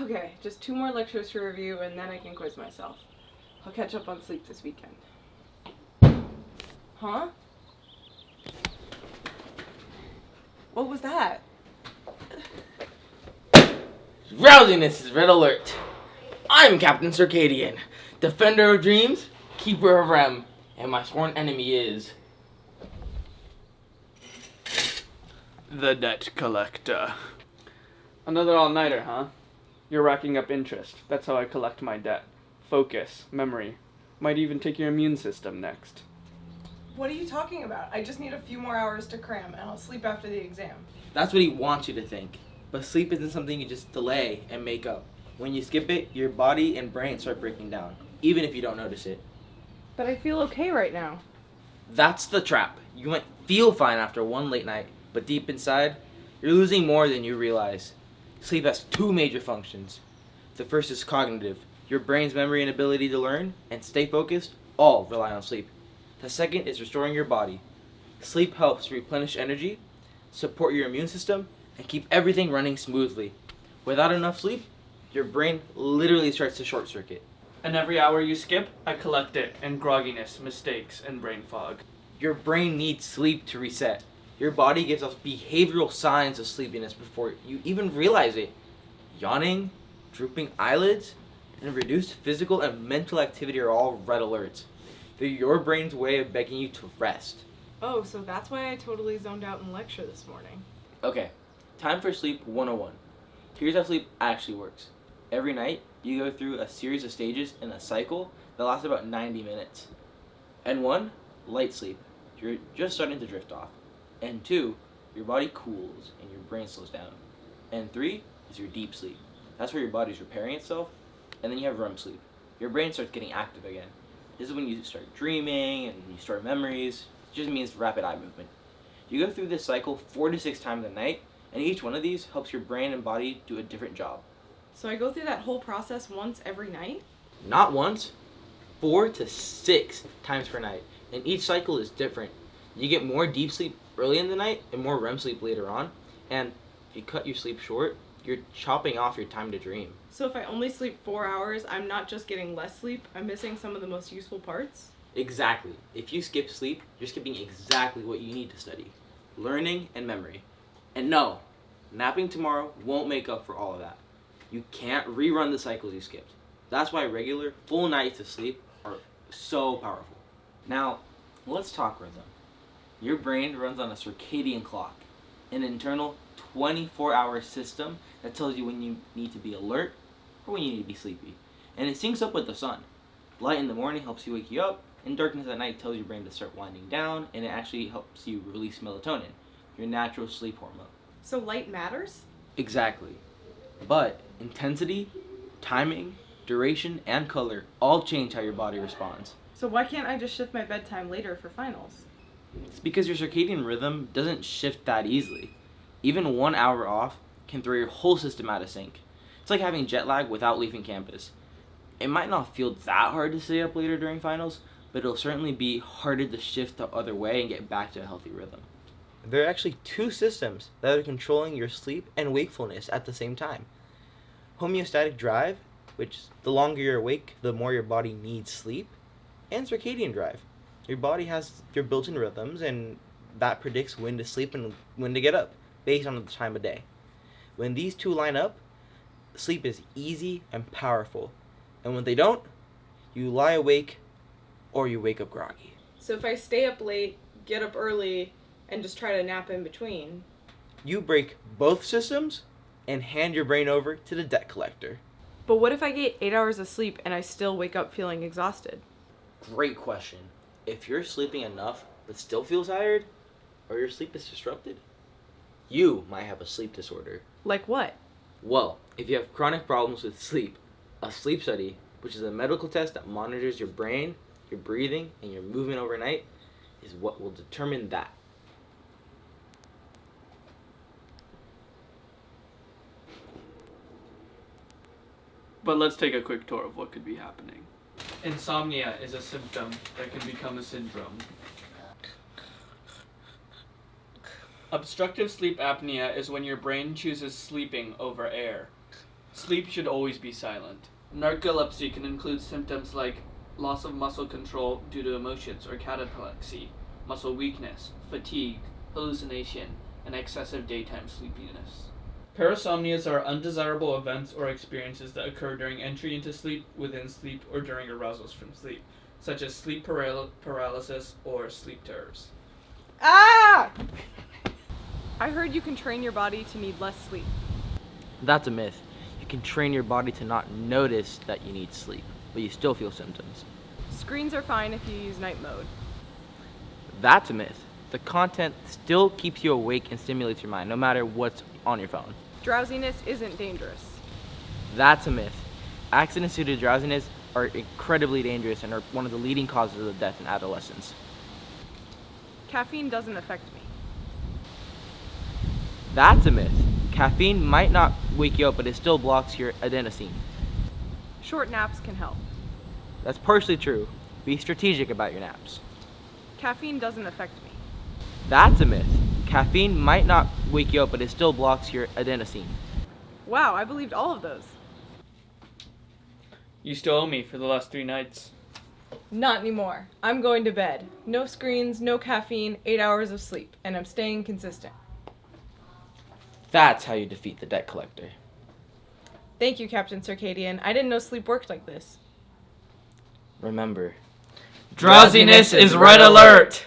Okay, just 2 more lectures to review and then I can quiz myself. I'll catch up on sleep this weekend. Huh? What was that? Drowsiness is red alert. I'm Captain Circadian, defender of dreams, keeper of REM, and my sworn enemy is... The debt collector. Another all-nighter, huh? You're racking up interest. That's how I collect my debt. Focus, memory. Might even take your immune system next. What are you talking about? I just need a few more hours to cram and I'll sleep after the exam. That's what he wants you to think. But sleep isn't something you just delay and make up. When you skip it, your body and brain start breaking down, even if you don't notice it. But I feel okay right now. That's the trap. You might feel fine after one late night, but deep inside, you're losing more than you realize. Sleep has 2 major functions. The first is cognitive. Your brain's memory and ability to learn and stay focused all rely on sleep. The second is restoring your body. Sleep helps replenish energy, support your immune system, and keep everything running smoothly. Without enough sleep, your brain literally starts to short circuit. And every hour you skip, I collect it in grogginess, mistakes, and brain fog. Your brain needs sleep to reset. Your body gives off behavioral signs of sleepiness before you even realize it. Yawning, drooping eyelids, and reduced physical and mental activity are all red alerts. They're your brain's way of begging you to rest. Oh, so that's why I totally zoned out in lecture this morning. Okay, time for sleep 101. Here's how sleep actually works. Every night, you go through a series of stages in a cycle that lasts about 90 minutes. And 1, light sleep. You're just starting to drift off. And 2, your body cools and your brain slows down. And 3 is your deep sleep. That's where your body's repairing itself. And then you have REM sleep. Your brain starts getting active again. This is when you start dreaming and you store memories. It just means rapid eye movement. You go through this cycle 4 to 6 times a night, and each one of these helps your brain and body do a different job. So I go through that whole process once every night? Not once, 4 to 6 times per night, and each cycle is different. You get more deep sleep early in the night and more REM sleep later on, and if you cut your sleep short, you're chopping off your time to dream. So if I only sleep 4 hours, I'm not just getting less sleep, I'm missing some of the most useful parts? Exactly. If you skip sleep, you're skipping exactly what you need to study. Learning and memory. And no, napping tomorrow won't make up for all of that. You can't rerun the cycles you skipped. That's why regular, full nights of sleep are so powerful. Now, let's talk rhythm. Your brain runs on a circadian clock, an internal 24-hour system that tells you when you need to be alert or when you need to be sleepy. And it syncs up with the sun. Light in the morning helps you wake you up, and darkness at night tells your brain to start winding down, and it actually helps you release melatonin, your natural sleep hormone. So light matters? Exactly. But intensity, timing, duration, and color all change how your body responds. So why can't I just shift my bedtime later for finals? It's because your circadian rhythm doesn't shift that easily. Even 1 hour off can throw your whole system out of sync. It's like having jet lag without leaving campus. It might not feel that hard to stay up later during finals, but it'll certainly be harder to shift the other way and get back to a healthy rhythm. There are actually 2 systems that are controlling your sleep and wakefulness at the same time. Homeostatic drive, which the longer you're awake, the more your body needs sleep, and circadian drive. Your body has your built-in rhythms, and that predicts when to sleep and when to get up, based on the time of day. When these 2 line up, sleep is easy and powerful. And when they don't, you lie awake or you wake up groggy. So if I stay up late, get up early, and just try to nap in between, You break both systems and hand your brain over to the debt collector. but what if I get 8 hours of sleep and I still wake up feeling exhausted? Great question. If you're sleeping enough but still feel tired, or your sleep is disrupted, you might have a sleep disorder. Like what? Well, if you have chronic problems with sleep, a sleep study, which is a medical test that monitors your brain, your breathing, and your movement overnight, is what will determine that. But let's take a quick tour of what could be happening. Insomnia is a symptom that can become a syndrome. Obstructive sleep apnea is when your brain chooses sleeping over air. Sleep should always be silent. Narcolepsy can include symptoms like loss of muscle control due to emotions or cataplexy, muscle weakness, fatigue, hallucination, and excessive daytime sleepiness. Parasomnias are undesirable events or experiences that occur during entry into sleep, within sleep, or during arousals from sleep, such as sleep paralysis or sleep terrors. Ah! I heard you can train your body to need less sleep. That's a myth. You can train your body to not notice that you need sleep, but you still feel symptoms. Screens are fine if you use night mode. That's a myth. The content still keeps you awake and stimulates your mind, no matter what's on your phone. Drowsiness isn't dangerous. That's a myth. Accidents due to drowsiness are incredibly dangerous and are one of the leading causes of death in adolescents. Caffeine doesn't affect me. That's a myth. Caffeine might not wake you up, but it still blocks your adenosine. Short naps can help. That's partially true. Be strategic about your naps. Caffeine doesn't affect me. That's a myth. Caffeine might not wake you up, but it still blocks your adenosine. Wow, I believed all of those. You still owe me for the last 3 nights. Not anymore. I'm going to bed. No screens, no caffeine, 8 hours of sleep, and I'm staying consistent. That's how you defeat the debt collector. Thank you, Captain Circadian. I didn't know sleep worked like this. Remember, Drowsiness is red alert!